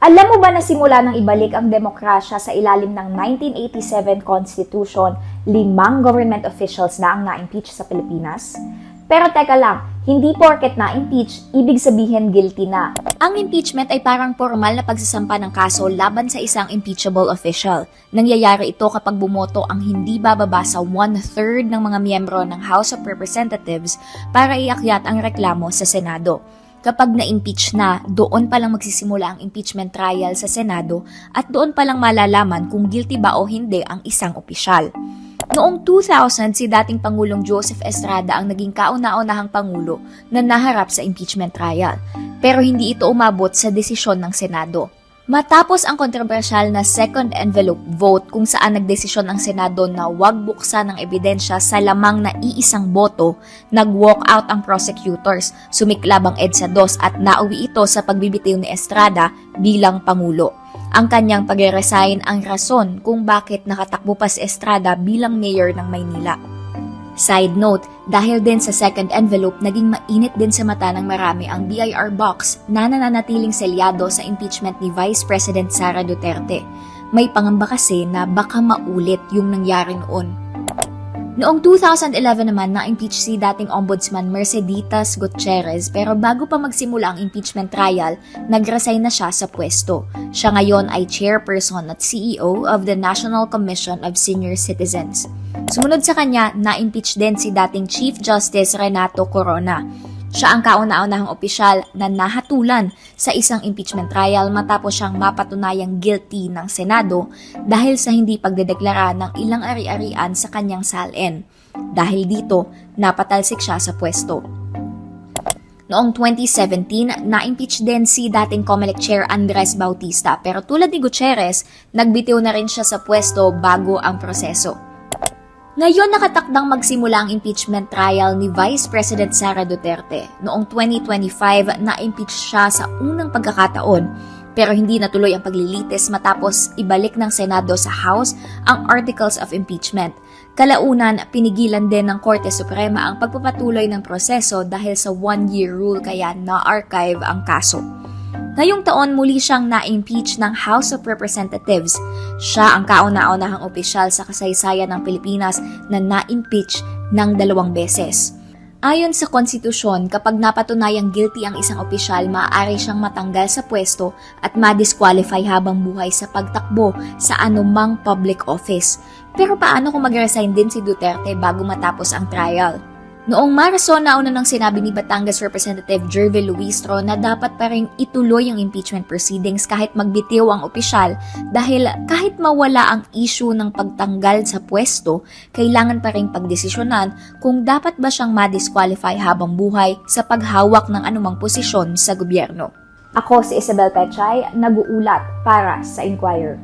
Alam mo ba na simula nang ibalik ang demokrasya sa ilalim ng 1987 Constitution, 5 government officials na ang na-impeach sa Pilipinas? Pero teka lang, hindi porket na-impeach, ibig sabihin guilty na. Ang impeachment ay parang formal na pagsasampa ng kaso laban sa isang impeachable official. Nangyayari ito kapag bumoto ang hindi bababa sa 1/3 ng mga miyembro ng House of Representatives para iakyat ang reklamo sa Senado. Kapag na-impeach na, doon palang magsisimula ang impeachment trial sa Senado at doon palang malalaman kung guilty ba o hindi ang isang opisyal. Noong 2000, si dating Pangulong Joseph Estrada ang naging kauna-unahang Pangulo na naharap sa impeachment trial, pero hindi ito umabot sa desisyon ng Senado. Matapos ang kontrobersyal na second envelope vote kung saan nagdesisyon ang Senado na huwag buksan ng ebidensya sa lamang na iisang boto, nag-walk out ang prosecutors, sumiklab ang EDSA 2 at nauwi ito sa pagbibitiw ni Estrada bilang Pangulo. Ang kanyang pag-resign ang rason kung bakit nakatakbo pa si Estrada bilang mayor ng Maynila. Side note, dahil din sa second envelope, naging mainit din sa mata ng marami ang BIR box na nananatiling selyado sa impeachment ni Vice President Sara Duterte. May pangamba kasi na baka maulit yung nangyari noon. Noong 2011 naman, na-impeach si dating Ombudsman Merceditas Gutierrez pero bago pa magsimula ang impeachment trial, nag-resign na siya sa pwesto. Siya ngayon ay chairperson at CEO of the National Commission of Senior Citizens. Sumunod sa kanya, na-impeach din si dating Chief Justice Renato Corona. Siya ang kauna-unahang opisyal na nahatulan sa isang impeachment trial matapos siyang mapatunayang guilty ng Senado dahil sa hindi pagdedeklara ng ilang ari-arian sa kanyang salin. Dahil dito, napatalsik siya sa pwesto. Noong 2017, na-impeach din si dating COMELEC Chair Andres Bautista pero tulad ni Gutierrez, nagbitiw na rin siya sa pwesto bago ang proseso. Ngayon nakatakdang magsimula ang impeachment trial ni Vice President Sara Duterte. Noong 2025, na-impeach siya sa unang pagkakataon pero hindi natuloy ang paglilitis matapos ibalik ng Senado sa House ang Articles of Impeachment. Kalaunan, pinigilan din ng Korte Suprema ang pagpapatuloy ng proseso dahil sa 1-year rule kaya na-archive ang kaso. Ngayong taon muli siyang na-impeach ng House of Representatives. Siya ang kauna-unahang opisyal sa kasaysayan ng Pilipinas na na-impeach ng 2 beses. Ayon sa konstitusyon, kapag napatunayang guilty ang isang opisyal, maaari siyang matanggal sa pwesto at ma-disqualify habang buhay sa pagtakbo sa anumang public office. Pero paano kung mag-resign din si Duterte bago matapos ang trial? Noong Marso, nauna nang sinabi ni Batangas Representative Jervil Luistro na dapat pa rin ituloy ang impeachment proceedings kahit magbitiw ang opisyal dahil kahit mawala ang issue ng pagtanggal sa pwesto, kailangan pa rin pagdesisyonan kung dapat ba siyang ma-disqualify habang buhay sa paghawak ng anumang posisyon sa gobyerno. Ako si Isabel Pechay, nag-uulat para sa Inquirer.